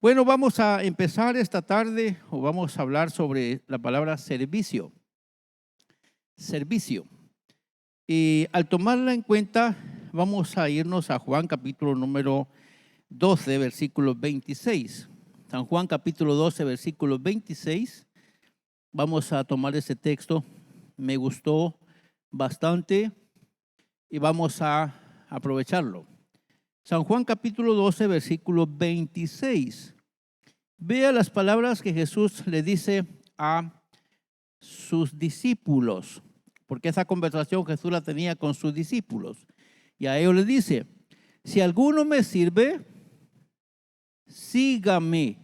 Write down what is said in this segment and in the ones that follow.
Bueno, vamos a empezar esta tarde o vamos a hablar sobre la palabra servicio. Servicio. Y al tomarla en cuenta, vamos a irnos a Juan capítulo número 12, versículo 26. San Juan capítulo 12, versículo 26. Vamos a tomar ese texto. Me gustó bastante y vamos a aprovecharlo. San Juan capítulo 12, versículo 26. Vea las palabras que Jesús le dice a sus discípulos, porque esa conversación Jesús la tenía con sus discípulos. Y a ellos les dice, si alguno me sirve, sígame.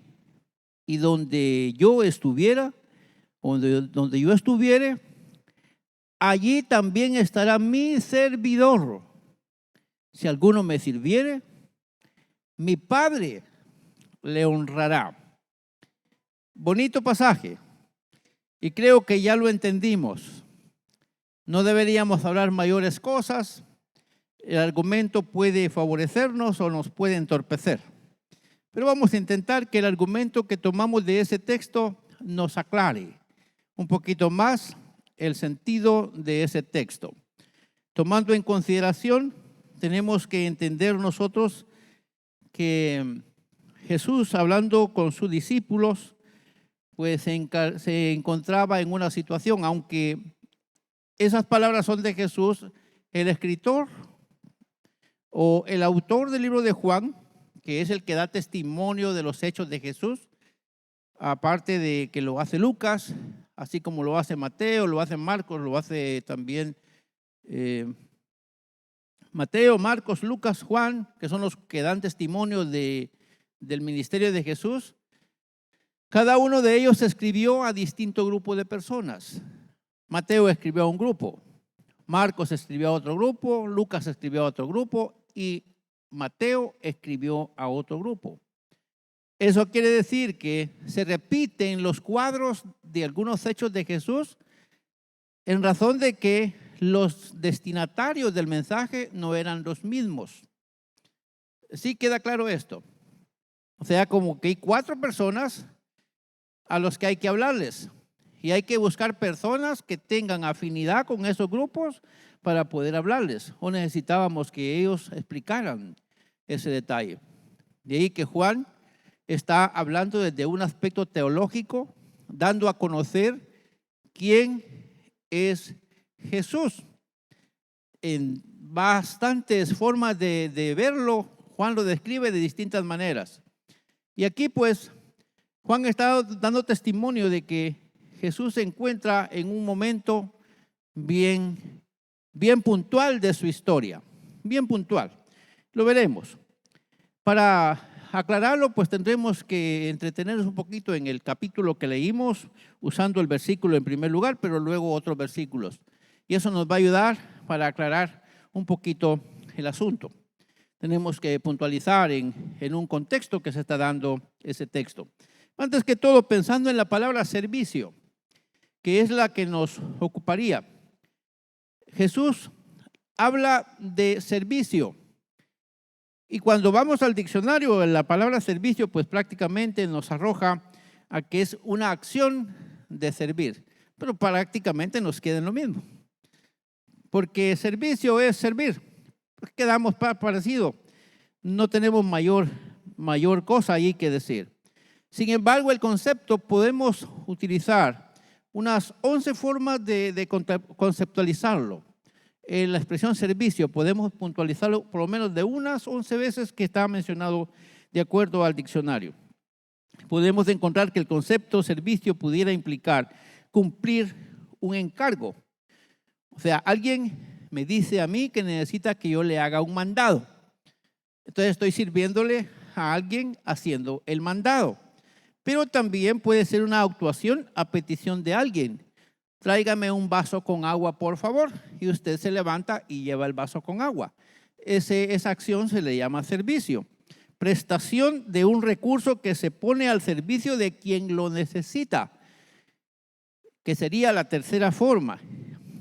Y donde yo estuviera, donde yo estuviere, allí también estará mi servidor. Si alguno me sirviere, mi Padre le honrará. Bonito pasaje. Y creo que ya lo entendimos. No deberíamos hablar mayores cosas. El argumento puede favorecernos o nos puede entorpecer. Pero vamos a intentar que el argumento que tomamos de ese texto nos aclare un poquito más el sentido de ese texto. Tomando en consideración, tenemos que entender nosotros que Jesús, hablando con sus discípulos, pues se encontraba en una situación, aunque esas palabras son de Jesús, el escritor o el autor del libro de Juan, que es el que da testimonio de los hechos de Jesús, aparte de que lo hace Lucas, así como lo hace Mateo, lo hace Marcos, lo hace también Mateo, Marcos, Lucas, Juan, que son los que dan testimonio del ministerio de Jesús. Cada uno de ellos escribió a distinto grupo de personas. Mateo escribió a un grupo, Marcos escribió a otro grupo, Lucas escribió a otro grupo y Mateo escribió a otro grupo. Eso quiere decir que se repiten los cuadros de algunos hechos de Jesús en razón de que los destinatarios del mensaje no eran los mismos. ¿Sí queda claro esto? O sea, como que hay 4 personas a los que hay que hablarles y hay que buscar personas que tengan afinidad con esos grupos para poder hablarles, o necesitábamos que ellos explicaran ese detalle. De ahí que Juan está hablando desde un aspecto teológico, dando a conocer quién es Jesús. En bastantes formas de verlo, Juan lo describe de distintas maneras. Y aquí pues Juan está dando testimonio de que Jesús se encuentra en un momento bien puntual de su historia, bien puntual. Lo veremos. Para aclararlo, pues tendremos que entretenernos un poquito en el capítulo que leímos, usando el versículo en primer lugar, pero luego otros versículos. Y eso nos va a ayudar para aclarar un poquito el asunto. Tenemos que puntualizar en un contexto que se está dando ese texto. Antes que todo, pensando en la palabra servicio, que es la que nos ocuparía. Jesús habla de servicio. Y cuando vamos al diccionario, la palabra servicio, pues prácticamente nos arroja a que es una acción de servir. Pero prácticamente nos queda en lo mismo. Porque servicio es servir. Quedamos parecido. No tenemos mayor cosa ahí que decir. Sin embargo, el concepto podemos utilizar unas 11 formas de conceptualizarlo. En la expresión servicio podemos puntualizarlo por lo menos de unas 11 veces que está mencionado de acuerdo al diccionario. Podemos encontrar que el concepto servicio pudiera implicar cumplir un encargo. O sea, alguien me dice a mí que necesita que yo le haga un mandado. Entonces estoy sirviéndole a alguien haciendo el mandado. Pero también puede ser una actuación a petición de alguien. Tráigame un vaso con agua, por favor. Y usted se levanta y lleva el vaso con agua. Esa acción se le llama servicio. Prestación de un recurso que se pone al servicio de quien lo necesita, que sería la tercera forma.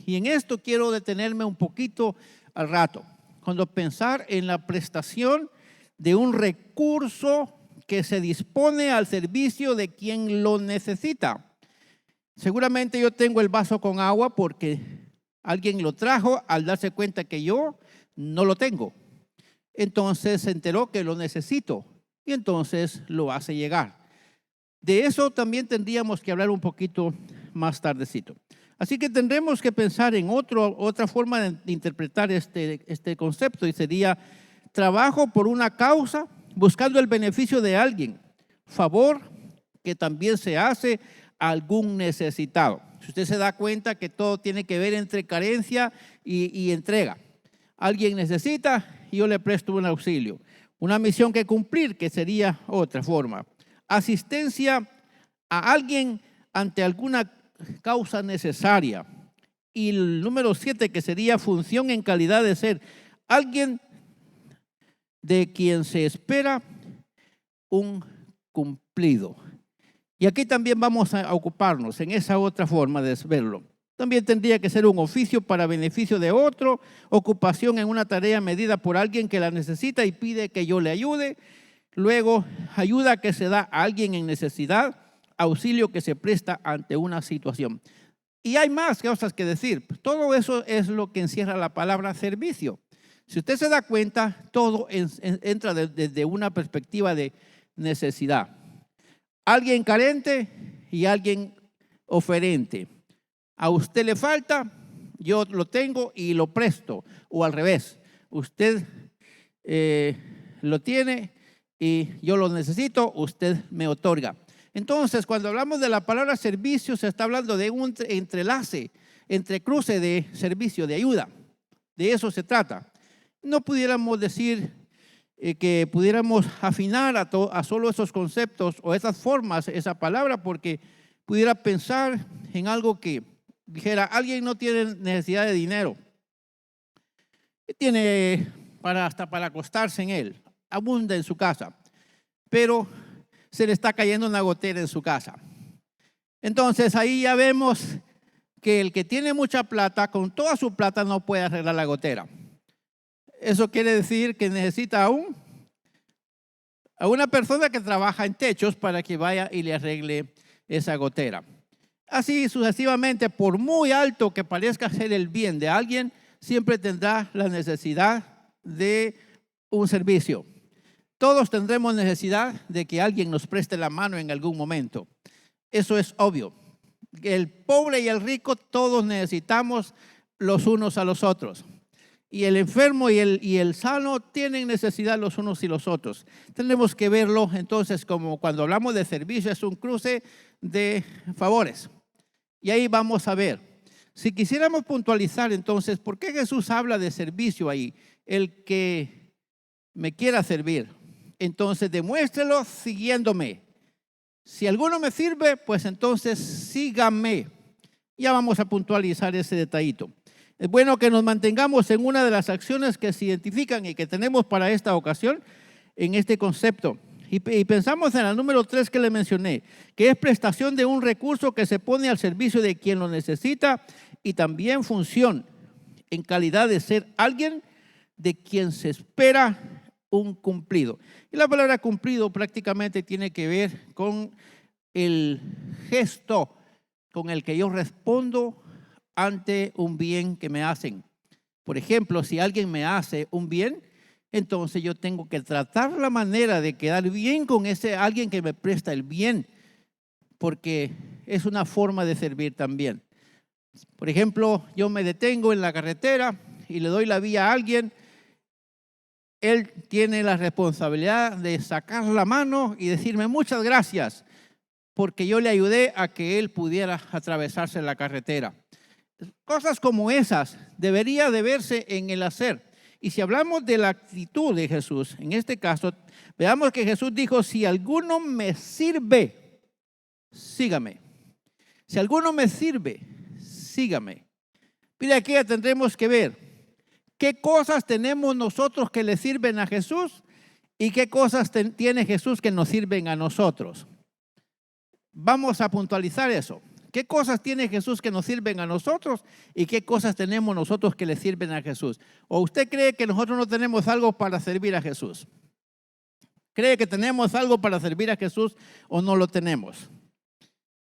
Y en esto quiero detenerme un poquito al rato. Cuando pensar en la prestación de un recurso que se dispone al servicio de quien lo necesita. Seguramente yo tengo el vaso con agua porque alguien lo trajo al darse cuenta que yo no lo tengo. Entonces se enteró que lo necesito y entonces lo hace llegar. De eso también tendríamos que hablar un poquito más tardecito. Así que tendremos que pensar en otra forma de interpretar este concepto, y sería trabajo por una causa, buscando el beneficio de alguien, favor que también se hace a algún necesitado. Si usted se da cuenta que todo tiene que ver entre carencia y entrega. Alguien necesita y yo le presto un auxilio. Una misión que cumplir, que sería otra forma. Asistencia a alguien ante alguna causa necesaria. Y el número 7, que sería función en calidad de ser alguien de quien se espera un cumplido. Y aquí también vamos a ocuparnos en esa otra forma de verlo. También tendría que ser un oficio para beneficio de otro, ocupación en una tarea medida por alguien que la necesita y pide que yo le ayude. Luego, ayuda que se da a alguien en necesidad, auxilio que se presta ante una situación. Y hay más cosas que decir. Todo eso es lo que encierra la palabra servicio. Si usted se da cuenta, todo entra desde una perspectiva de necesidad. Alguien carente y alguien oferente. A usted le falta, yo lo tengo y lo presto. O al revés, usted lo tiene y yo lo necesito, usted me otorga. Entonces, cuando hablamos de la palabra servicio, se está hablando de un entrelace, entrecruce de servicio, de ayuda. De eso se trata. No pudiéramos decir que pudiéramos afinar a solo esos conceptos o esas formas, esa palabra, porque pudiera pensar en algo que dijera, alguien no tiene necesidad de dinero, tiene hasta para acostarse en él, abunda en su casa, pero se le está cayendo una gotera en su casa. Entonces ahí ya vemos que el que tiene mucha plata, con toda su plata no puede arreglar la gotera. Eso quiere decir que necesita a una persona que trabaja en techos para que vaya y le arregle esa gotera. Así sucesivamente, por muy alto que parezca ser el bien de alguien, siempre tendrá la necesidad de un servicio. Todos tendremos necesidad de que alguien nos preste la mano en algún momento. Eso es obvio. El pobre y el rico, todos necesitamos los unos a los otros. Y el enfermo y el sano tienen necesidad los unos y los otros. Tenemos que verlo entonces como cuando hablamos de servicio, es un cruce de favores. Y ahí vamos a ver. Si quisiéramos puntualizar entonces, ¿por qué Jesús habla de servicio ahí? El que me quiera servir, entonces demuéstrelo siguiéndome. Si alguno me sirve, pues entonces sígame. Ya vamos a puntualizar ese detallito. Es bueno que nos mantengamos en una de las acciones que se identifican y que tenemos para esta ocasión en este concepto. Y pensamos en el número 3 que le mencioné, que es prestación de un recurso que se pone al servicio de quien lo necesita, y también función en calidad de ser alguien de quien se espera un cumplido. Y la palabra cumplido prácticamente tiene que ver con el gesto con el que yo respondo ante un bien que me hacen. Por ejemplo, si alguien me hace un bien, entonces yo tengo que tratar la manera de quedar bien con ese alguien que me presta el bien, porque es una forma de servir también. Por ejemplo, yo me detengo en la carretera y le doy la vía a alguien. Él tiene la responsabilidad de sacar la mano y decirme muchas gracias, porque yo le ayudé a que él pudiera atravesarse la carretera. Cosas como esas debería de verse en el hacer. Y si hablamos de la actitud de Jesús, en este caso, veamos que Jesús dijo, si alguno me sirve, sígame. Si alguno me sirve, sígame. Mira, aquí ya tendremos que ver qué cosas tenemos nosotros que le sirven a Jesús y qué cosas tiene Jesús que nos sirven a nosotros. Vamos a puntualizar eso. ¿Qué cosas tiene Jesús que nos sirven a nosotros y qué cosas tenemos nosotros que le sirven a Jesús? ¿O usted cree que nosotros no tenemos algo para servir a Jesús? ¿Cree que tenemos algo para servir a Jesús o no lo tenemos?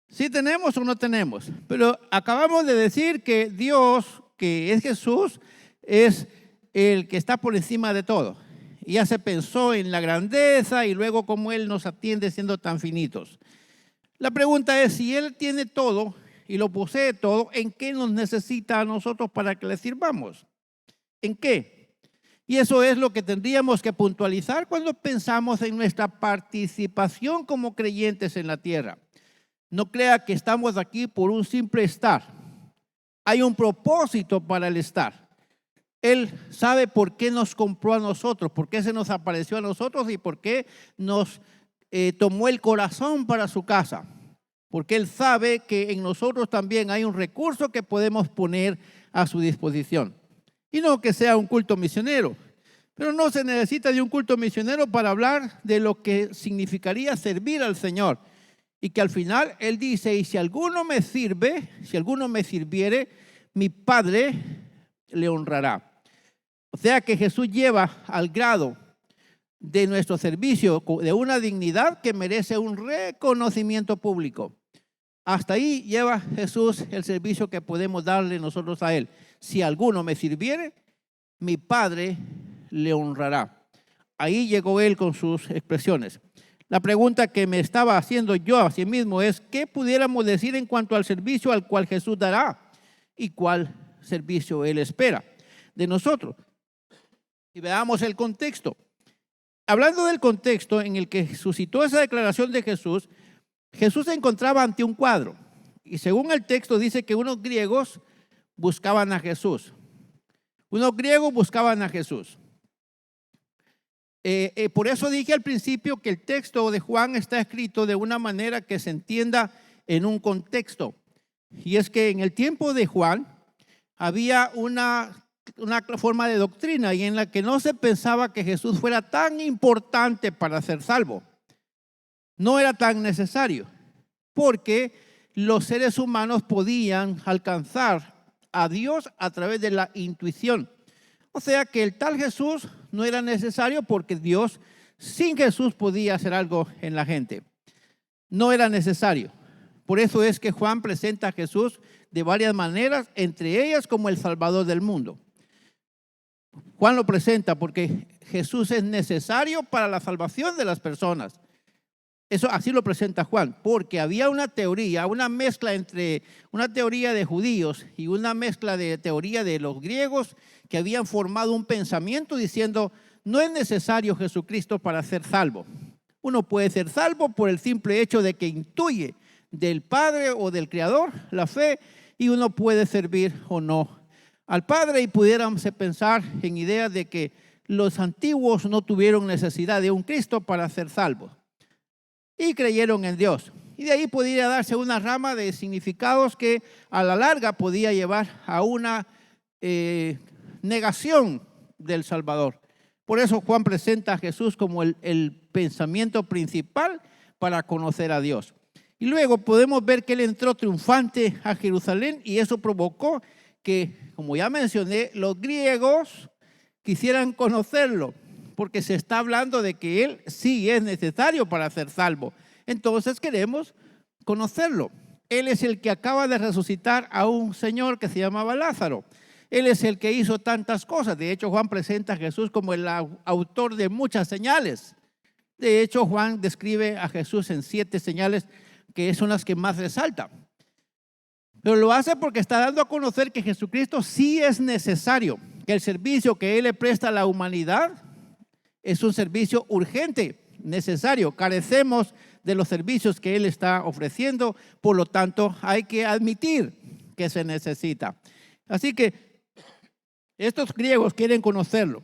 ¿Sí tenemos o no tenemos? Pero acabamos de decir que Dios, que es Jesús, es el que está por encima de todo. Y ya se pensó en la grandeza y luego cómo Él nos atiende siendo tan finitos. La pregunta es, si Él tiene todo y lo posee todo, ¿en qué nos necesita a nosotros para que le sirvamos? ¿En qué? Y eso es lo que tendríamos que puntualizar cuando pensamos en nuestra participación como creyentes en la tierra. No crea que estamos aquí por un simple estar. Hay un propósito para el estar. Él sabe por qué nos compró a nosotros, por qué se nos apareció a nosotros y por qué nos tomó el corazón para su casa. Porque Él sabe que en nosotros también hay un recurso que podemos poner a su disposición. Y no que sea un culto misionero. Pero no se necesita de un culto misionero para hablar de lo que significaría servir al Señor. Y que al final Él dice, y si alguno me sirve, si alguno me sirviere, mi Padre le honrará. O sea que Jesús lleva al grado de nuestro servicio de una dignidad que merece un reconocimiento público. Hasta ahí lleva Jesús el servicio que podemos darle nosotros a Él. Si alguno me sirviere, mi Padre le honrará. Ahí llegó Él con sus expresiones. La pregunta que me estaba haciendo yo a sí mismo es, ¿qué pudiéramos decir en cuanto al servicio al cual Jesús dará y cuál servicio Él espera de nosotros? Y veamos el contexto. Hablando del contexto en el que suscitó esa declaración de Jesús, Jesús se encontraba ante un cuadro. Y según el texto dice que unos griegos buscaban a Jesús. Unos griegos buscaban a Jesús. Por eso dije al principio que el texto de Juan está escrito de una manera que se entienda en un contexto. Y es que en el tiempo de Juan había una forma de doctrina y en la que no se pensaba que Jesús fuera tan importante para ser salvo. No era tan necesario, porque los seres humanos podían alcanzar a Dios a través de la intuición. O sea que el tal Jesús no era necesario porque Dios sin Jesús podía hacer algo en la gente. No era necesario. Por eso es que Juan presenta a Jesús de varias maneras, entre ellas como el Salvador del mundo. Juan lo presenta porque Jesús es necesario para la salvación de las personas. Eso así lo presenta Juan, porque había una teoría, una mezcla entre una teoría de judíos y una mezcla de teoría de los griegos que habían formado un pensamiento diciendo, no es necesario Jesucristo para ser salvo. Uno puede ser salvo por el simple hecho de que intuye del Padre o del Creador la fe y uno puede servir o no al Padre, y pudiéramos pensar en ideas de que los antiguos no tuvieron necesidad de un Cristo para ser salvos y creyeron en Dios. Y de ahí podría darse una rama de significados que a la larga podía llevar a una negación del Salvador. Por eso Juan presenta a Jesús como el pensamiento principal para conocer a Dios. Y luego podemos ver que Él entró triunfante a Jerusalén y eso provocó que, como ya mencioné, los griegos quisieran conocerlo, porque se está hablando de que Él sí es necesario para ser salvo. Entonces queremos conocerlo. Él es el que acaba de resucitar a un señor que se llamaba Lázaro. Él es el que hizo tantas cosas. De hecho, Juan presenta a Jesús como el autor de muchas señales. De hecho, Juan describe a Jesús en 7 señales que son las que más resalta. Pero lo hace porque está dando a conocer que Jesucristo sí es necesario, que el servicio que Él le presta a la humanidad es un servicio urgente, necesario. Carecemos de los servicios que Él está ofreciendo, por lo tanto hay que admitir que se necesita. Así que estos griegos quieren conocerlo.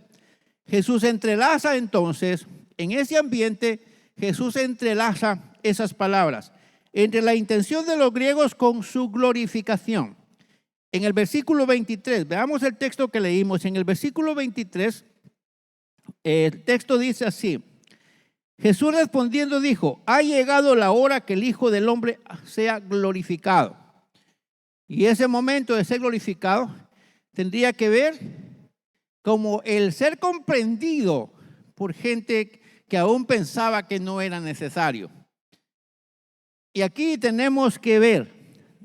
Jesús entrelaza entonces, en ese ambiente, Jesús entrelaza esas palabras entre la intención de los griegos con su glorificación. En el versículo 23, veamos el texto que leímos. En el versículo 23, el texto dice así: Jesús respondiendo dijo, ha llegado la hora que el Hijo del Hombre sea glorificado. Y ese momento de ser glorificado tendría que ver como el ser comprendido por gente que aún pensaba que no era necesario. Y aquí tenemos que ver,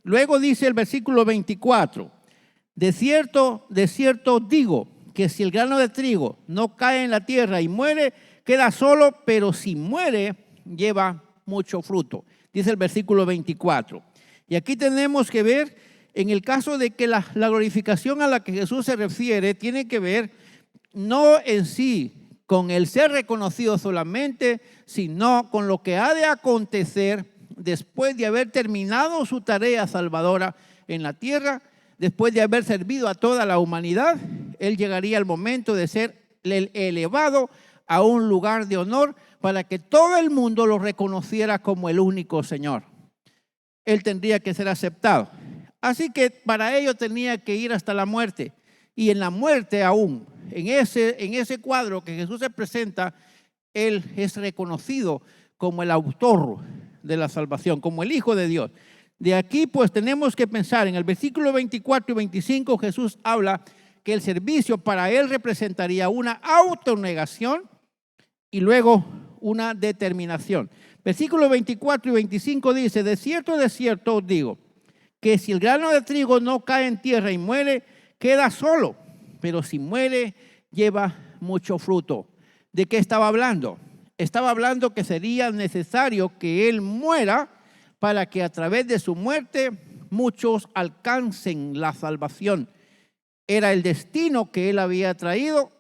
luego dice el versículo 24, de cierto digo, que si el grano de trigo no cae en la tierra y muere, queda solo, pero si muere, lleva mucho fruto. Dice el versículo 24. Y aquí tenemos que ver, en el caso de que la glorificación a la que Jesús se refiere, tiene que ver no en sí con el ser reconocido solamente, sino con lo que ha de acontecer después de haber terminado su tarea salvadora en la tierra. Después de haber servido a toda la humanidad, Él llegaría al momento de ser elevado a un lugar de honor para que todo el mundo lo reconociera como el único Señor. Él tendría que ser aceptado. Así que para ello tenía que ir hasta la muerte. Y en la muerte aún, en ese cuadro que Jesús se presenta, Él es reconocido como el autor de la salvación, como el Hijo de Dios. De aquí pues tenemos que pensar, en el versículo 24 y 25 Jesús habla que el servicio para Él representaría una autonegación y luego una determinación. Versículos 24 y 25 dice, de cierto os digo, que si el grano de trigo no cae en tierra y muere, queda solo, pero si muere, lleva mucho fruto. ¿De qué estaba hablando? Estaba hablando que sería necesario que Él muera para que a través de su muerte muchos alcancen la salvación. Era el destino que Él había traído,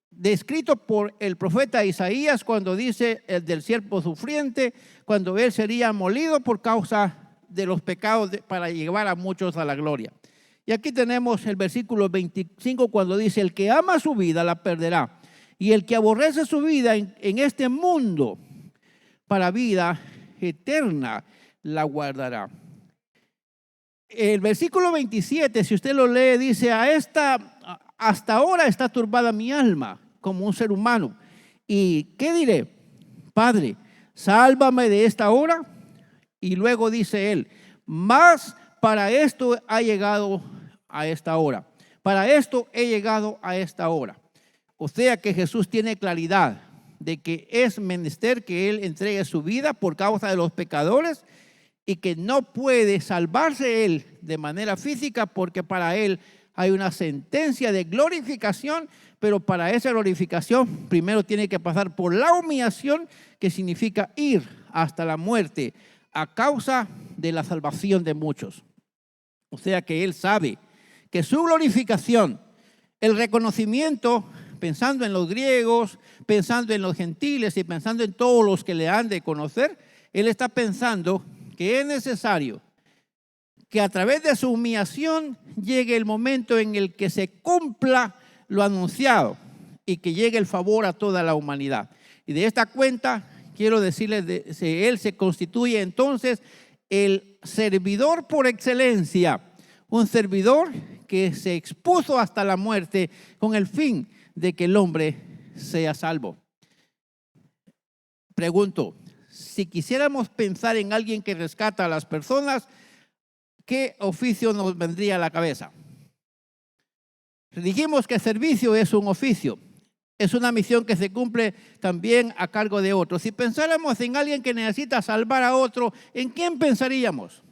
descrito por el profeta Isaías cuando dice el del siervo sufriente, cuando Él sería molido por causa de los pecados para llevar a muchos a la gloria. Y aquí tenemos el versículo 25 cuando dice, el que ama su vida la perderá, y el que aborrece su vida en este mundo para vida eterna la guardará. El versículo 27, si usted lo lee, dice, hasta ahora está turbada mi alma como un ser humano. ¿Y qué diré? Padre, sálvame de esta hora. Y luego dice él, mas para esto ha llegado a esta hora. Para esto he llegado a esta hora. O sea que Jesús tiene claridad de que es menester que Él entregue su vida por causa de los pecadores y que no puede salvarse Él de manera física porque para Él hay una sentencia de glorificación, pero para esa glorificación primero tiene que pasar por la humillación, que significa ir hasta la muerte a causa de la salvación de muchos. O sea que Él sabe que su glorificación, el reconocimiento, pensando en los griegos, pensando en los gentiles y pensando en todos los que le han de conocer, Él está pensando que es necesario que a través de su humillación llegue el momento en el que se cumpla lo anunciado y que llegue el favor a toda la humanidad. Y de esta cuenta, quiero decirles, Él se constituye entonces el servidor por excelencia, un servidor que se expuso hasta la muerte con el fin de que el hombre sea salvo. Pregunto, si quisiéramos pensar en alguien que rescata a las personas, ¿qué oficio nos vendría a la cabeza? Dijimos que servicio es un oficio, es una misión que se cumple también a cargo de otros. Si pensáramos en alguien que necesita salvar a otro, ¿en quién pensaríamos?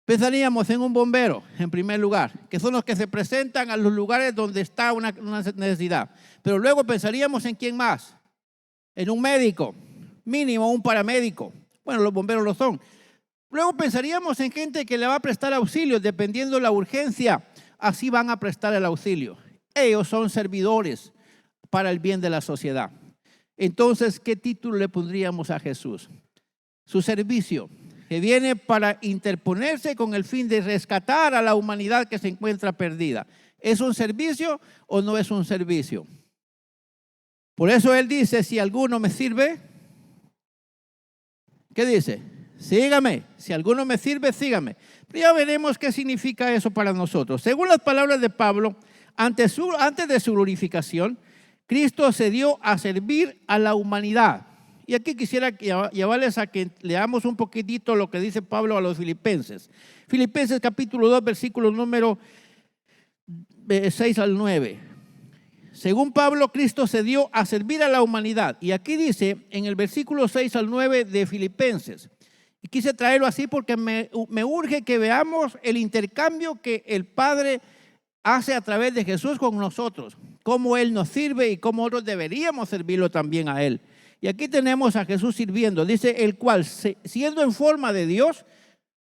Pensaríamos en un bombero, en primer lugar, que son los que se presentan a los lugares donde está una necesidad. Pero luego pensaríamos en quién más, en un médico, mínimo un paramédico. Bueno, los bomberos lo son. Luego pensaríamos en gente que le va a prestar auxilio, dependiendo la urgencia, así van a prestar el auxilio. Ellos son servidores para el bien de la sociedad. Entonces, ¿qué título le pondríamos a Jesús? Su servicio, que viene para interponerse con el fin de rescatar a la humanidad que se encuentra perdida. ¿Es un servicio o no es un servicio? Por eso Él dice, si alguno me sirve, ¿qué dice? Sígame. Si alguno me sirve, sígame. Pero ya veremos qué significa eso para nosotros. Según las palabras de Pablo, antes de su glorificación, Cristo se dio a servir a la humanidad. Y aquí quisiera llevarles a que leamos un poquitito lo que dice Pablo a los filipenses. Filipenses capítulo 2, versículos número 6 al 9. Según Pablo, Cristo se dio a servir a la humanidad. Y aquí dice en el versículo 6 al 9 de Filipenses. Y quise traerlo así porque me urge que veamos el intercambio que el Padre hace a través de Jesús con nosotros. Cómo Él nos sirve y cómo nosotros deberíamos servirlo también a Él. Y aquí tenemos a Jesús sirviendo. Dice, el cual, siendo en forma de Dios,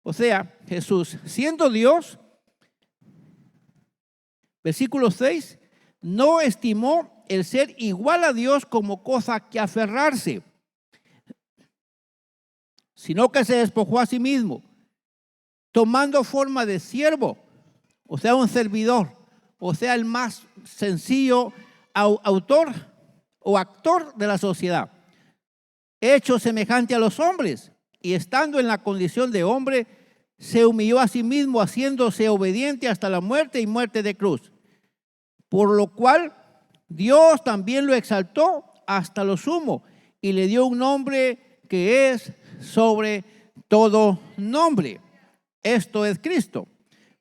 o sea, Jesús, siendo Dios, versículo 6, no estimó el ser igual a Dios como cosa que aferrarse, sino que se despojó a sí mismo, tomando forma de siervo, o sea, un servidor, o sea, el más sencillo autor o actor de la sociedad, hecho semejante a los hombres, y estando en la condición de hombre, se humilló a sí mismo, haciéndose obediente hasta la muerte y muerte de cruz. Por lo cual Dios también lo exaltó hasta lo sumo y le dio un nombre que es sobre todo nombre. Esto es Cristo.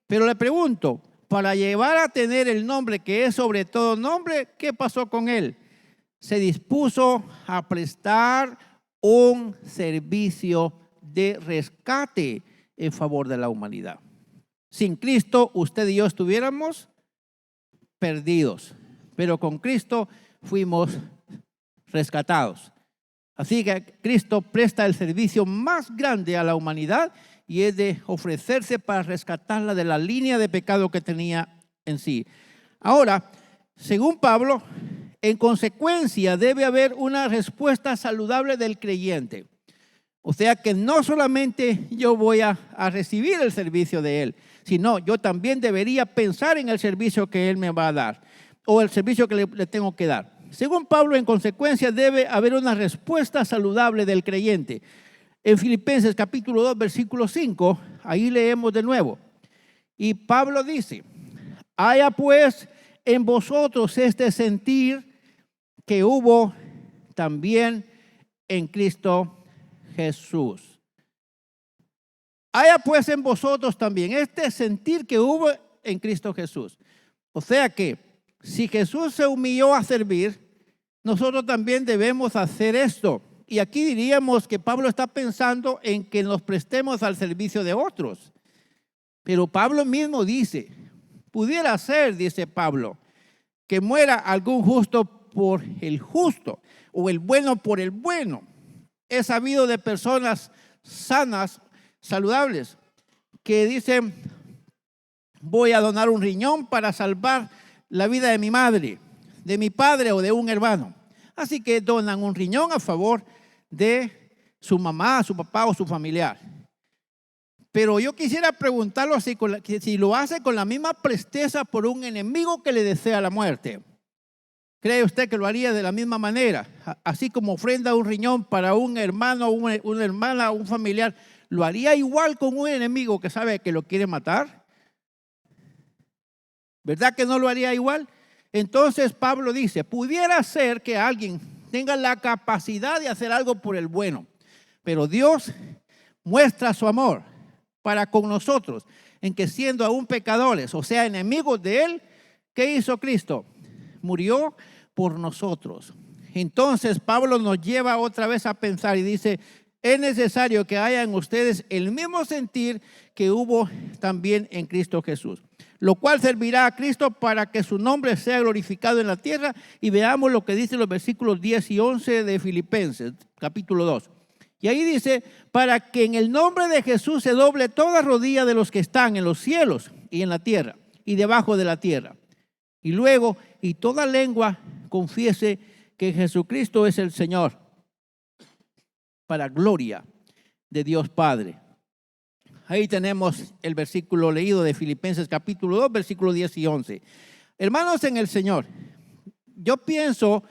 Pero le pregunto, para llevar a tener el nombre que es sobre todo nombre, ¿qué pasó con él? Se dispuso a prestar un servicio de rescate en favor de la humanidad. Sin Cristo, usted y yo estuviéramos perdidos, pero con Cristo fuimos rescatados. Así que Cristo presta el servicio más grande a la humanidad y es de ofrecerse para rescatarla de la línea de pecado que tenía en sí. Ahora, según Pablo, en consecuencia debe haber una respuesta saludable del creyente. O sea que no solamente yo voy a recibir el servicio de Él, sino yo también debería pensar en el servicio que Él me va a dar o el servicio que le tengo que dar. Según Pablo, en consecuencia debe haber una respuesta saludable del creyente. En Filipenses capítulo 2, versículo 5, ahí leemos de nuevo. Y Pablo dice, haya pues en vosotros este sentir que hubo también en Cristo Jesús. Haya pues en vosotros también este sentir que hubo en Cristo Jesús. O sea que si Jesús se humilló a servir, nosotros también debemos hacer esto. Y aquí diríamos que Pablo está pensando en que nos prestemos al servicio de otros. Pero Pablo mismo dice, pudiera ser, dice Pablo, que muera algún justo por el justo o el bueno por el bueno. He sabido de personas sanas, saludables, que dicen, voy a donar un riñón para salvar la vida de mi madre, de mi padre o de un hermano. Así que donan un riñón a favor de su mamá, su papá o su familiar. Pero yo quisiera preguntarlo si lo hace con la misma presteza por un enemigo que le desea la muerte. ¿Cree usted que lo haría de la misma manera? Así como ofrenda un riñón para un hermano, una hermana, un familiar, ¿lo haría igual con un enemigo que sabe que lo quiere matar? ¿Verdad que no lo haría igual? Entonces Pablo dice, pudiera ser que alguien tenga la capacidad de hacer algo por el bueno, pero Dios muestra su amor para con nosotros en que siendo aún pecadores, o sea, enemigos de Él, ¿qué hizo Cristo? Murió por nosotros. Entonces Pablo nos lleva otra vez a pensar y dice, es necesario que haya en ustedes el mismo sentir que hubo también en Cristo Jesús, lo cual servirá a Cristo para que su nombre sea glorificado en la tierra. Y veamos lo que dicen los versículos 10 y 11 de Filipenses, capítulo 2. Y ahí dice, para que en el nombre de Jesús se doble toda rodilla de los que están en los cielos y en la tierra y debajo de la tierra. Y luego, y toda lengua confiese que Jesucristo es el Señor, para gloria de Dios Padre. Ahí tenemos el versículo leído de Filipenses capítulo 2, versículos 10 y 11. Hermanos en el Señor, yo pienso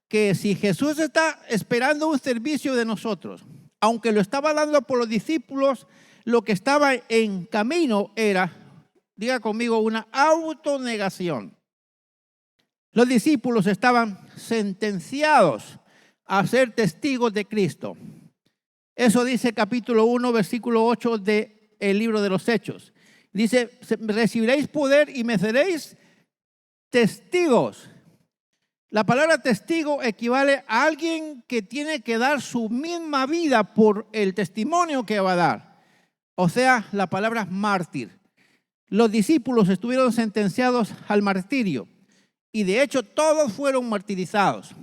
que si Jesús está esperando un servicio de nosotros, aunque lo estaba dando por los discípulos, lo que estaba en camino era, diga conmigo, una autonegación. Los discípulos estaban sentenciados a ser testigos de Cristo. Eso dice capítulo 1, versículo 8 del libro de los Hechos. Dice, recibiréis poder y me seréis testigos La palabra testigo equivale a alguien que tiene que dar su misma vida por el testimonio que va a dar. O sea, la palabra mártir. Los discípulos estuvieron sentenciados al martirio y de hecho todos fueron martirizados.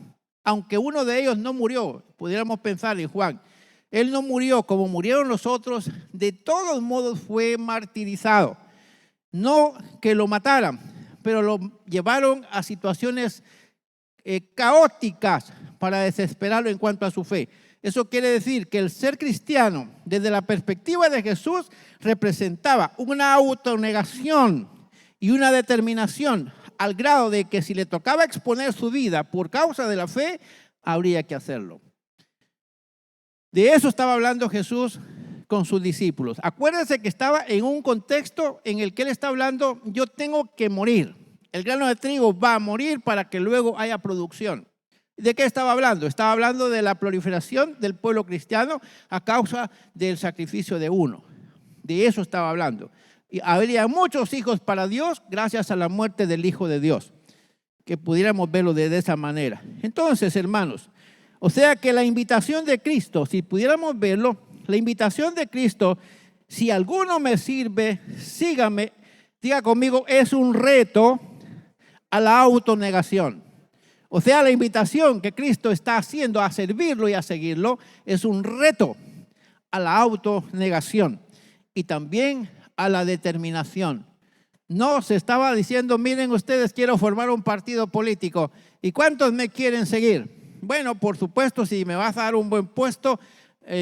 Aunque uno de ellos no murió, pudiéramos pensar en Juan, él no murió como murieron los otros, de todos modos fue martirizado. No que lo mataran, pero lo llevaron a situaciones caóticas para desesperarlo en cuanto a su fe. Eso quiere decir que el ser cristiano, desde la perspectiva de Jesús, representaba una autonegación y una determinación al grado de que si le tocaba exponer su vida por causa de la fe, habría que hacerlo. De eso estaba hablando Jesús con sus discípulos. Acuérdense que estaba en un contexto en el que él está hablando, yo tengo que morir. El grano de trigo va a morir para que luego haya producción. ¿De qué estaba hablando? Estaba hablando de la proliferación del pueblo cristiano a causa del sacrificio de uno. De eso estaba hablando. Y habría muchos hijos para Dios gracias a la muerte del Hijo de Dios, que pudiéramos verlo de esa manera. Entonces, hermanos, o sea que la invitación de Cristo, si pudiéramos verlo, la invitación de Cristo, si alguno me sirve, sígame, diga conmigo, es un reto a la autonegación. O sea, la invitación que Cristo está haciendo a servirlo y a seguirlo es un reto a la autonegación y también a la determinación. No se estaba diciendo, miren ustedes, quiero formar un partido político. ¿Y cuántos me quieren seguir? Bueno, por supuesto, si me vas a dar un buen puesto,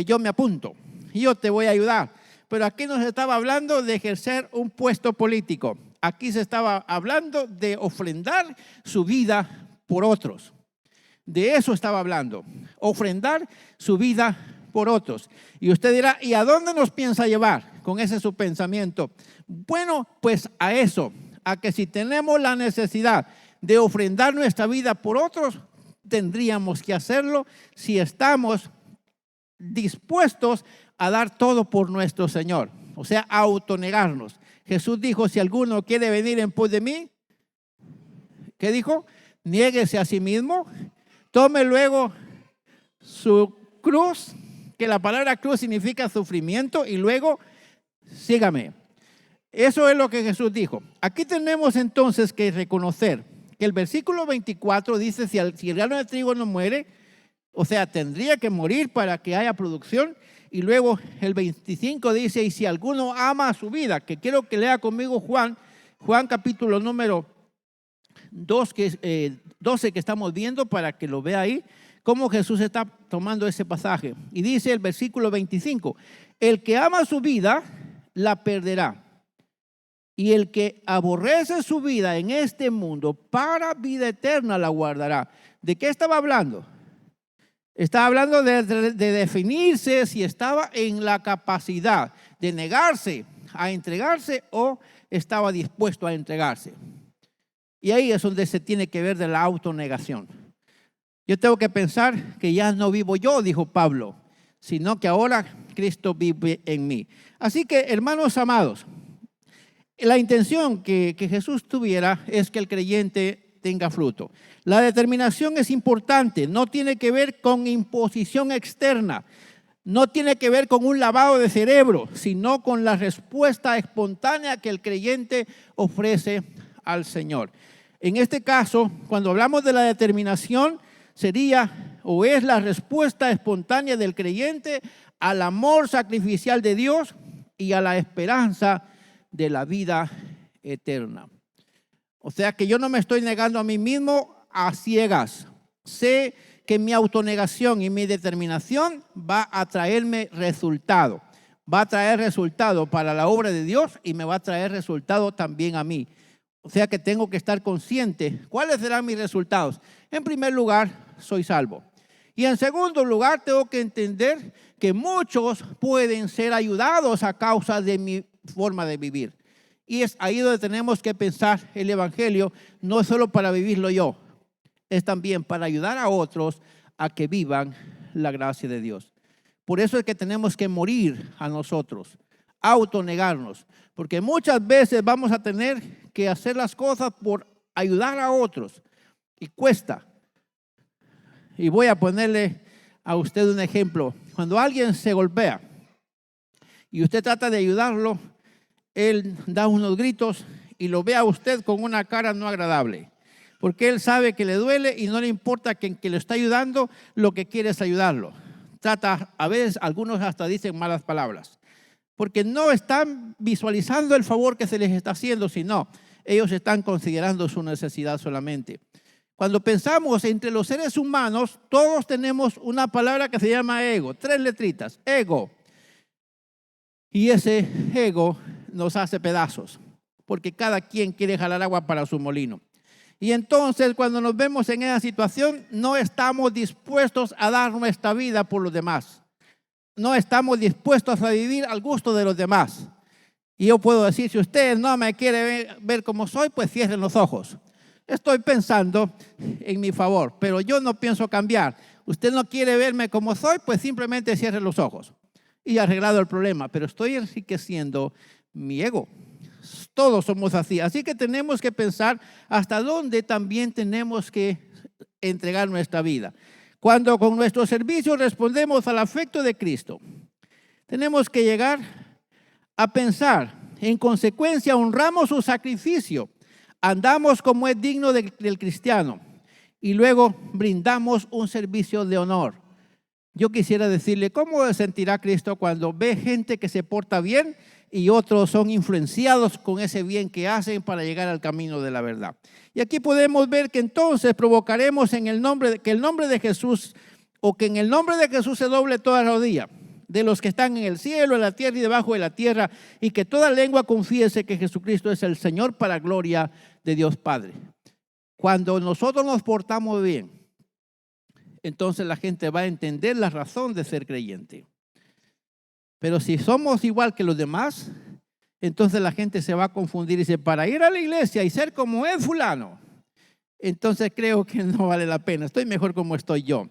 yo me apunto. Yo te voy a ayudar. Pero aquí no se estaba hablando de ejercer un puesto político. Aquí se estaba hablando de ofrendar su vida por otros. De eso estaba hablando. Ofrendar su vida por otros. Y usted dirá, ¿y a dónde nos piensa llevar con ese su pensamiento? Bueno, pues a eso, a que si tenemos la necesidad de ofrendar nuestra vida por otros, tendríamos que hacerlo si estamos dispuestos a dar todo por nuestro Señor. O sea, autonegarnos. Jesús dijo, si alguno quiere venir en pos de mí, ¿qué dijo? Niéguese a sí mismo, tome luego su cruz, que la palabra cruz significa sufrimiento, y luego sígame. Eso es lo que Jesús dijo. Aquí tenemos entonces que reconocer que el versículo 24 dice, si el grano de trigo no muere, o sea, tendría que morir para que haya producción. Y luego el 25 dice, y si alguno ama su vida, que quiero que lea conmigo Juan capítulo número 12 que estamos viendo para que lo vea ahí, cómo Jesús está tomando ese pasaje. Y dice el versículo 25, el que ama su vida, la perderá. Y el que aborrece su vida en este mundo, para vida eterna la guardará. ¿De qué estaba hablando? Estaba hablando de definirse si estaba en la capacidad de negarse a entregarse o estaba dispuesto a entregarse. Y ahí es donde se tiene que ver de la autonegación. Yo tengo que pensar que ya no vivo yo, dijo Pablo, sino que ahora Cristo vive en mí. Así que, hermanos amados, la intención que Jesús tuviera es que el creyente tenga fruto. La determinación es importante, no tiene que ver con imposición externa, no tiene que ver con un lavado de cerebro, sino con la respuesta espontánea que el creyente ofrece al Señor. En este caso, cuando hablamos de la determinación, sería o es la respuesta espontánea del creyente al amor sacrificial de Dios y a la esperanza de la vida eterna. O sea que yo no me estoy negando a mí mismo a ciegas. Sé que mi autonegación y mi determinación va a traerme resultado. Va a traer resultado para la obra de Dios y me va a traer resultado también a mí. O sea que tengo que estar consciente. ¿Cuáles serán mis resultados? En primer lugar, soy salvo. Y en segundo lugar, tengo que entender que muchos pueden ser ayudados a causa de mi forma de vivir. Y es ahí donde tenemos que pensar el Evangelio, no es solo para vivirlo yo, es también para ayudar a otros a que vivan la gracia de Dios. Por eso es que tenemos que morir a nosotros, autonegarnos, porque muchas veces vamos a tener que hacer las cosas por ayudar a otros y cuesta. Y voy a ponerle a usted un ejemplo. Cuando alguien se golpea y usted trata de ayudarlo, él da unos gritos y lo ve a usted con una cara no agradable, porque él sabe que le duele y no le importa que lo está ayudando, lo que quiere es ayudarlo. Trata, a veces algunos hasta dicen malas palabras, porque no están visualizando el favor que se les está haciendo, sino ellos están considerando su necesidad solamente. Cuando pensamos entre los seres humanos, todos tenemos una palabra que se llama ego, 3 letritas, ego. Y ese ego nos hace pedazos, porque cada quien quiere jalar agua para su molino. Y entonces cuando nos vemos en esa situación, no estamos dispuestos a dar nuestra vida por los demás. No estamos dispuestos a vivir al gusto de los demás. Y yo puedo decir, si usted no me quiere ver como soy, pues cierren los ojos. Estoy pensando en mi favor, pero yo no pienso cambiar. Usted no quiere verme como soy, pues simplemente cierre los ojos. Y arreglado el problema, pero estoy enriqueciendo mi ego. Todos somos así. Así que tenemos que pensar hasta dónde también tenemos que entregar nuestra vida. Cuando con nuestro servicio respondemos al afecto de Cristo, tenemos que llegar a pensar, en consecuencia honramos su sacrificio, andamos como es digno del cristiano y luego brindamos un servicio de honor. Yo quisiera decirle, ¿cómo se sentirá Cristo cuando ve gente que se porta bien y otros son influenciados con ese bien que hacen para llegar al camino de la verdad? Y aquí podemos ver que entonces provocaremos que el nombre de Jesús, o que en el nombre de Jesús se doble toda rodilla, de los que están en el cielo, en la tierra y debajo de la tierra, y que toda lengua confiese que Jesucristo es el Señor para gloria de Dios Padre. Cuando nosotros nos portamos bien, entonces la gente va a entender la razón de ser creyente. Pero si somos igual que los demás, entonces la gente se va a confundir y dice, para ir a la iglesia y ser como es fulano, entonces creo que no vale la pena, estoy mejor como estoy yo.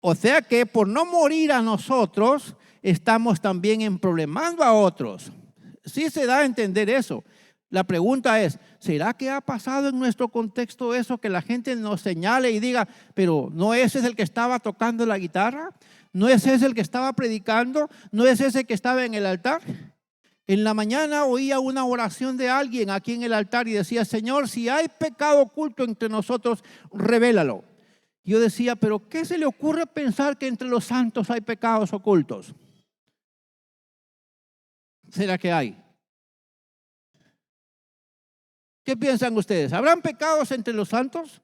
O sea que por no morir a nosotros, estamos también emproblemando a otros. Sí se da a entender eso. La pregunta es, ¿será que ha pasado en nuestro contexto eso, que la gente nos señale y diga, pero no ese es el que estaba tocando la guitarra? ¿No ese es el que estaba predicando? ¿No es ese que estaba en el altar? En la mañana oía una oración de alguien aquí en el altar y decía, Señor, si hay pecado oculto entre nosotros, revélalo. Yo decía, pero ¿qué se le ocurre pensar que entre los santos hay pecados ocultos? ¿Será que hay? ¿Qué piensan ustedes? ¿Habrán pecados entre los santos?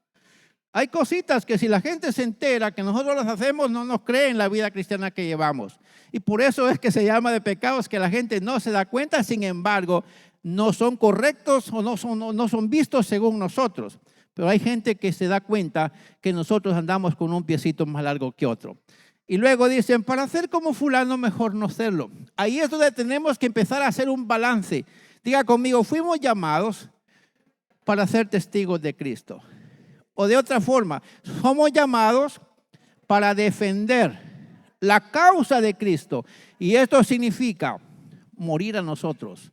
Hay cositas que si la gente se entera que nosotros las hacemos, no nos cree en la vida cristiana que llevamos. Y por eso es que se llama de pecados que la gente no se da cuenta, sin embargo, no son correctos o no son vistos según nosotros. Pero hay gente que se da cuenta que nosotros andamos con un piecito más largo que otro. Y luego dicen, para ser como fulano, mejor no serlo. Ahí es donde tenemos que empezar a hacer un balance. Diga conmigo, fuimos llamados para ser testigos de Cristo. O de otra forma, somos llamados para defender la causa de Cristo. Y esto significa morir a nosotros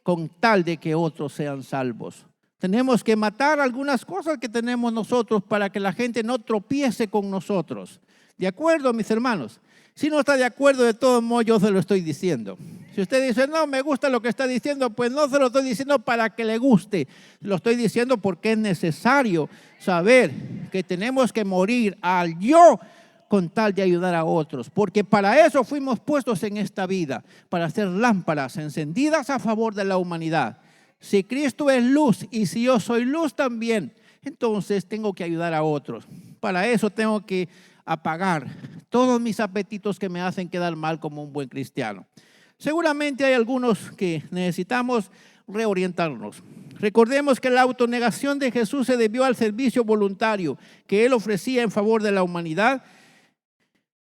con tal de que otros sean salvos. Tenemos que matar algunas cosas que tenemos nosotros para que la gente no tropiece con nosotros. ¿De acuerdo, mis hermanos? Si no está de acuerdo, de todos modos yo se lo estoy diciendo. Si usted dice, no, me gusta lo que está diciendo, pues no se lo estoy diciendo para que le guste. Lo estoy diciendo porque es necesario saber que tenemos que morir al yo con tal de ayudar a otros. Porque para eso fuimos puestos en esta vida, para ser lámparas encendidas a favor de la humanidad. Si Cristo es luz y si yo soy luz también, entonces tengo que ayudar a otros. Para eso tengo que apagar todos mis apetitos que me hacen quedar mal como un buen cristiano. Seguramente hay algunos que necesitamos reorientarnos. Recordemos que la autonegación de Jesús se debió al servicio voluntario que Él ofrecía en favor de la humanidad.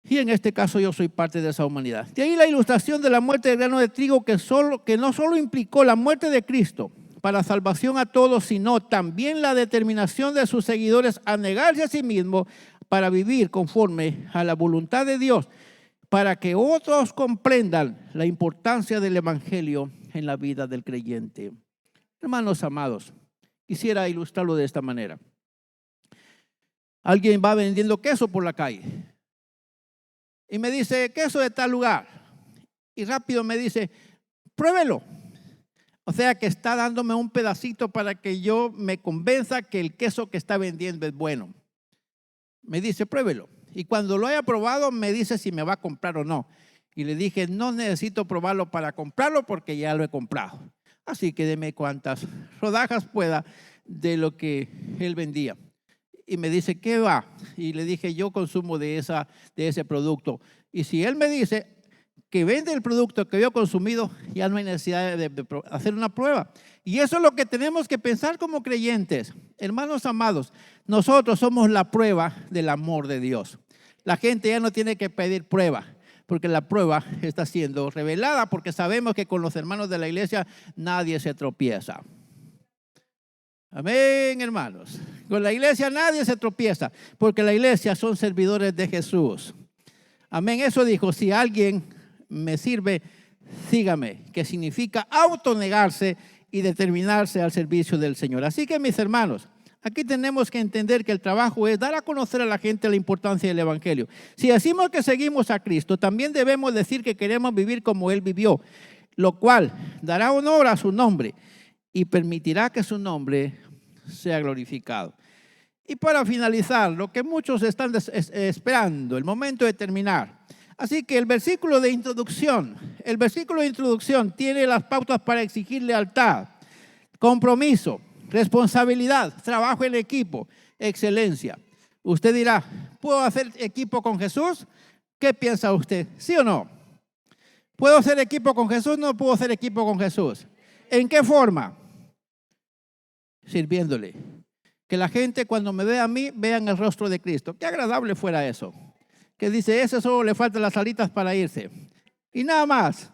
Y en este caso yo soy parte de esa humanidad. De ahí la ilustración de la muerte del grano de trigo que no solo implicó la muerte de Cristo para salvación a todos, sino también la determinación de sus seguidores a negarse a sí mismos para vivir conforme a la voluntad de Dios, para que otros comprendan la importancia del Evangelio en la vida del creyente. Hermanos amados, quisiera ilustrarlo de esta manera. Alguien va vendiendo queso por la calle y me dice, queso de tal lugar. Y rápido me dice, pruébelo. O sea que está dándome un pedacito para que yo me convenza que el queso que está vendiendo es bueno. Me dice, pruébelo. Y cuando lo haya probado, me dice si me va a comprar o no. Y le dije, no necesito probarlo para comprarlo porque ya lo he comprado. Así que deme cuantas rodajas pueda de lo que él vendía. Y me dice, ¿qué va? Y le dije, yo consumo de ese producto. Y si él me dice que vende el producto que yo he consumido, ya no hay necesidad de hacer una prueba. Y eso es lo que tenemos que pensar como creyentes. Hermanos amados, nosotros somos la prueba del amor de Dios. La gente ya no tiene que pedir prueba, porque la prueba está siendo revelada, porque sabemos que con los hermanos de la iglesia nadie se tropieza. Amén, hermanos. Con la iglesia nadie se tropieza, porque la iglesia son servidores de Jesús. Amén. Eso dijo, si alguien me sirve, sígame, que significa autonegarse y determinarse al servicio del Señor. Así que, mis hermanos, aquí tenemos que entender que el trabajo es dar a conocer a la gente la importancia del Evangelio. Si decimos que seguimos a Cristo, también debemos decir que queremos vivir como Él vivió, lo cual dará honor a su nombre y permitirá que su nombre sea glorificado. Y para finalizar, lo que muchos están esperando, el momento de terminar. Así que el versículo de introducción tiene las pautas para exigir lealtad, compromiso, responsabilidad, trabajo en equipo, excelencia. Usted dirá, ¿puedo hacer equipo con Jesús? ¿Qué piensa usted? ¿Sí o no? ¿Puedo hacer equipo con Jesús? No puedo hacer equipo con Jesús. ¿En qué forma? Sirviéndole. Que la gente cuando me vea a mí, vean el rostro de Cristo. Qué agradable fuera eso. Que dice, ese solo le faltan las alitas para irse. Y nada más.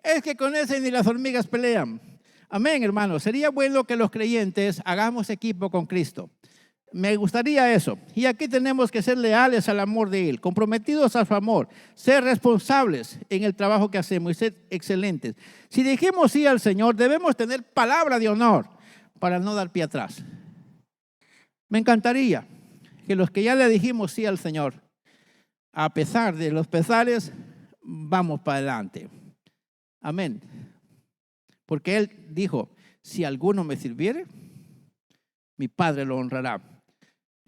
Es que con ese ni las hormigas pelean. Amén, hermanos. Sería bueno que los creyentes hagamos equipo con Cristo. Me gustaría eso. Y aquí tenemos que ser leales al amor de Él, comprometidos a su amor, ser responsables en el trabajo que hacemos y ser excelentes. Si dijimos sí al Señor, debemos tener palabra de honor para no dar pie atrás. Me encantaría que los que ya le dijimos sí al Señor, a pesar de los pesares, vamos para adelante. Amén. Porque Él dijo, si alguno me sirviere, mi Padre lo honrará.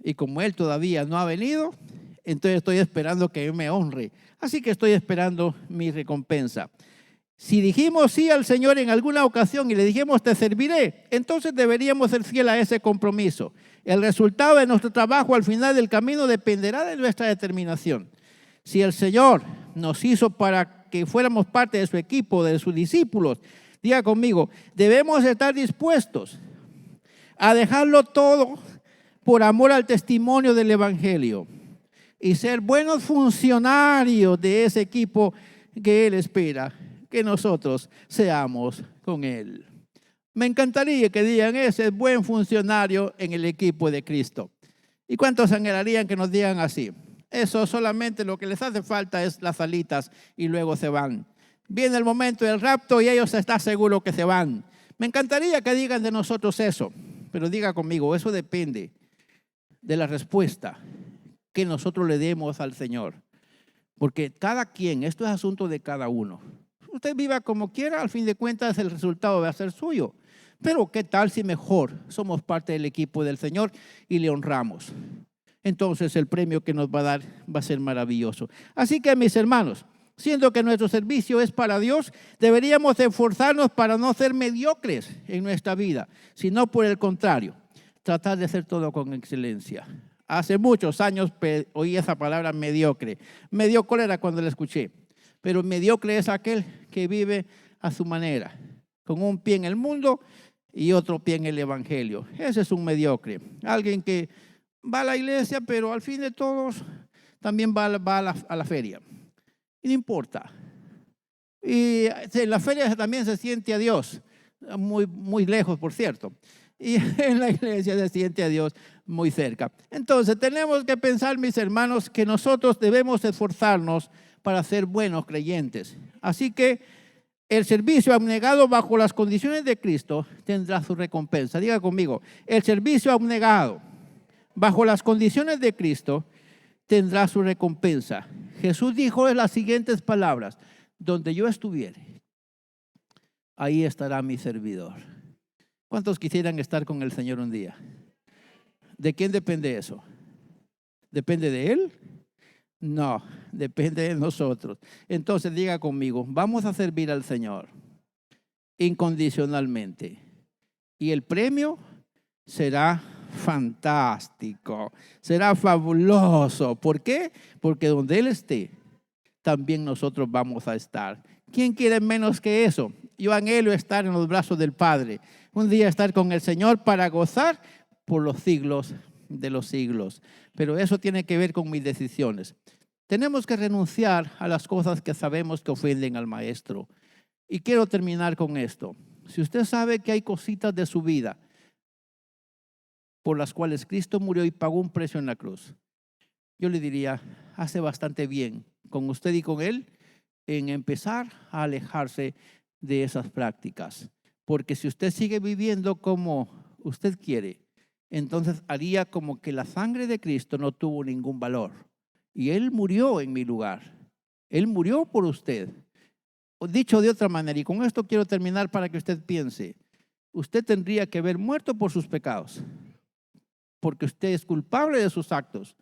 Y como Él todavía no ha venido, entonces estoy esperando que Él me honre. Así que estoy esperando mi recompensa. Si dijimos sí al Señor en alguna ocasión y le dijimos te serviré, entonces deberíamos ser fieles a ese compromiso. El resultado de nuestro trabajo al final del camino dependerá de nuestra determinación. Si el Señor nos hizo para que fuéramos parte de su equipo, de sus discípulos, diga conmigo, debemos estar dispuestos a dejarlo todo por amor al testimonio del Evangelio y ser buenos funcionarios de ese equipo que Él espera que nosotros seamos con Él. Me encantaría que digan, ese es buen funcionario en el equipo de Cristo. ¿Y cuántos anhelarían que nos digan así? Eso solamente lo que les hace falta es las alitas y luego se van. Viene el momento del rapto y ellos están seguros que se van. Me encantaría que digan de nosotros eso, pero diga conmigo, eso depende de la respuesta que nosotros le demos al Señor. Porque cada quien, esto es asunto de cada uno. Usted viva como quiera, al fin de cuentas el resultado va a ser suyo. Pero ¿qué tal si mejor somos parte del equipo del Señor y le honramos? Entonces el premio que nos va a dar va a ser maravilloso. Así que mis hermanos, siendo que nuestro servicio es para Dios, deberíamos esforzarnos para no ser mediocres en nuestra vida, sino por el contrario, tratar de hacer todo con excelencia. Hace muchos años oí esa palabra mediocre. Mediocre era cuando la escuché. Pero mediocre es aquel que vive a su manera, con un pie en el mundo y otro pie en el Evangelio. Ese es un mediocre. Alguien que va a la iglesia, pero al fin de todos también va a la feria. Y no importa. Y en la feria también se siente a Dios, muy, muy lejos, por cierto. Y en la iglesia se siente a Dios muy cerca. Entonces tenemos que pensar, mis hermanos, que nosotros debemos esforzarnos para ser buenos creyentes. Así que el servicio abnegado bajo las condiciones de Cristo tendrá su recompensa. Diga conmigo, el servicio abnegado bajo las condiciones de Cristo, tendrá su recompensa. Jesús dijo las siguientes palabras: donde yo estuviere, ahí estará mi servidor. ¿Cuántos quisieran estar con el Señor un día? ¿De quién depende eso? ¿Depende de Él? No, depende de nosotros. Entonces diga conmigo, vamos a servir al Señor incondicionalmente. Y el premio será fantástico, será fabuloso. ¿Por qué? Porque donde Él esté, también nosotros vamos a estar. ¿Quién quiere menos que eso? Yo anhelo estar en los brazos del Padre. Un día estar con el Señor para gozar por los siglos de los siglos. Pero eso tiene que ver con mis decisiones. Tenemos que renunciar a las cosas que sabemos que ofenden al Maestro. Y quiero terminar con esto. Si usted sabe que hay cositas de su vida por las cuales Cristo murió y pagó un precio en la cruz, yo le diría, hace bastante bien con usted y con Él en empezar a alejarse de esas prácticas. Porque si usted sigue viviendo como usted quiere, entonces haría como que la sangre de Cristo no tuvo ningún valor. Y Él murió en mi lugar. Él murió por usted. O dicho de otra manera, y con esto quiero terminar para que usted piense, usted tendría que haber muerto por sus pecados, porque usted es culpable de sus actos.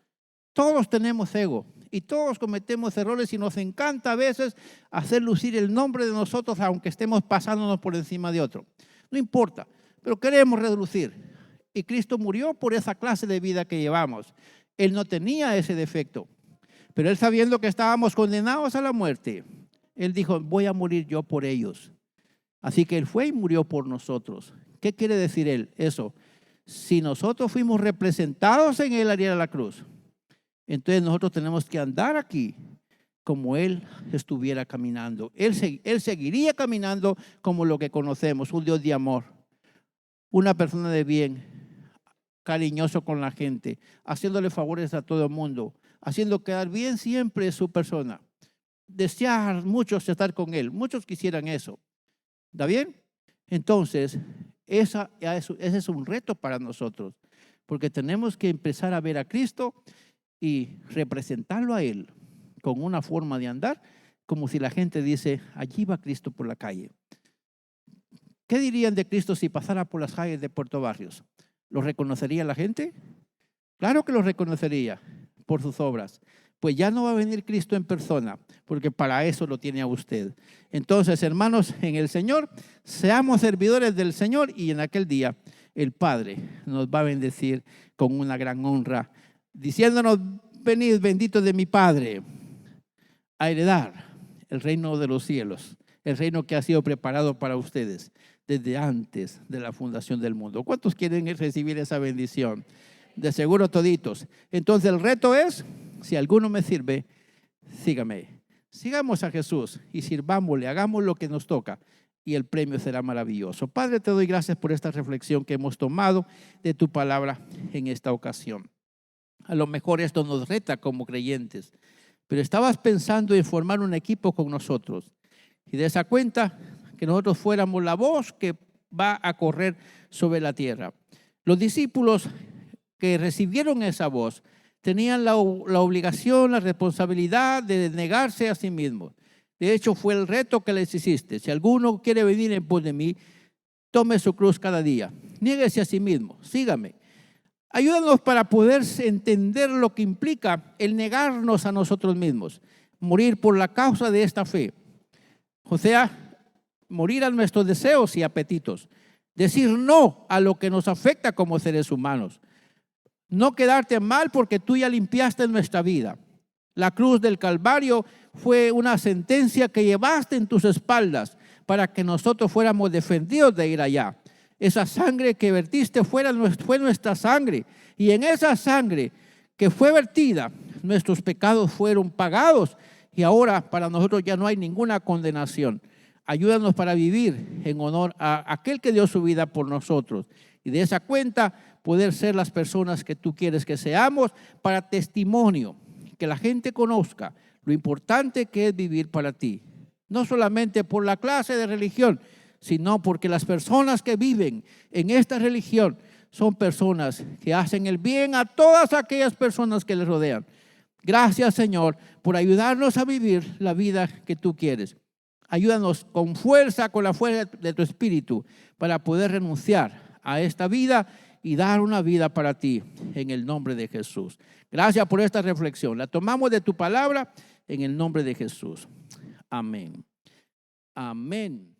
Todos tenemos ego y todos cometemos errores y nos encanta a veces hacer lucir el nombre de nosotros aunque estemos pasándonos por encima de otro. No importa, pero queremos relucir. Y Cristo murió por esa clase de vida que llevamos. Él no tenía ese defecto, pero Él, sabiendo que estábamos condenados a la muerte, Él dijo, voy a morir yo por ellos. Así que Él fue y murió por nosotros. ¿Qué quiere decir Él? Eso. Si nosotros fuimos representados en Él al ir a la cruz, entonces nosotros tenemos que andar aquí como Él estuviera caminando. Él seguiría caminando como lo que conocemos, un Dios de amor, una persona de bien, cariñoso con la gente, haciéndole favores a todo el mundo, haciendo quedar bien siempre su persona. Desear muchos estar con Él, muchos quisieran eso. ¿Está bien? Entonces, ese es un reto para nosotros, porque tenemos que empezar a ver a Cristo y representarlo a Él con una forma de andar, como si la gente dice, allí va Cristo por la calle. ¿Qué dirían de Cristo si pasara por las calles de Puerto Barrios? ¿Lo reconocería la gente? Claro que lo reconocería por sus obras. Pues ya no va a venir Cristo en persona, porque para eso lo tiene a usted. Entonces, hermanos, en el Señor, seamos servidores del Señor y en aquel día el Padre nos va a bendecir con una gran honra, diciéndonos, venid benditos de mi Padre, a heredar el reino de los cielos, el reino que ha sido preparado para ustedes desde antes de la fundación del mundo. ¿Cuántos quieren recibir esa bendición? De seguro toditos. Entonces el reto es, si alguno me sirve, sígame. Sigamos a Jesús y sirvámosle, hagamos lo que nos toca y el premio será maravilloso. Padre, te doy gracias por esta reflexión que hemos tomado de tu palabra en esta ocasión. A lo mejor esto nos reta como creyentes, pero estabas pensando en formar un equipo con nosotros y de esa cuenta que nosotros fuéramos la voz que va a correr sobre la tierra. Los discípulos que recibieron esa voz tenían la obligación, la responsabilidad de negarse a sí mismos. De hecho, fue el reto que les hiciste. Si alguno quiere venir en pos de mí, tome su cruz cada día. Niéguese a sí mismo, sígame. Ayúdanos para poder entender lo que implica el negarnos a nosotros mismos, morir por la causa de esta fe. O sea, morir a nuestros deseos y apetitos. Decir no a lo que nos afecta como seres humanos. No quedarte mal porque tú ya limpiaste nuestra vida. La cruz del Calvario fue una sentencia que llevaste en tus espaldas para que nosotros fuéramos defendidos de ir allá. Esa sangre que vertiste fue nuestra sangre. Y en esa sangre que fue vertida, nuestros pecados fueron pagados. Y ahora para nosotros ya no hay ninguna condenación. Ayúdanos para vivir en honor a aquel que dio su vida por nosotros. Y de esa cuenta poder ser las personas que tú quieres que seamos para testimonio. Que la gente conozca lo importante que es vivir para ti. No solamente por la clase de religión, sino porque las personas que viven en esta religión son personas que hacen el bien a todas aquellas personas que les rodean. Gracias, Señor, por ayudarnos a vivir la vida que tú quieres. Ayúdanos con fuerza, con la fuerza de tu espíritu, para poder renunciar a esta vida y dar una vida para ti en el nombre de Jesús. Gracias por esta reflexión. La tomamos de tu palabra en el nombre de Jesús. Amén. Amén.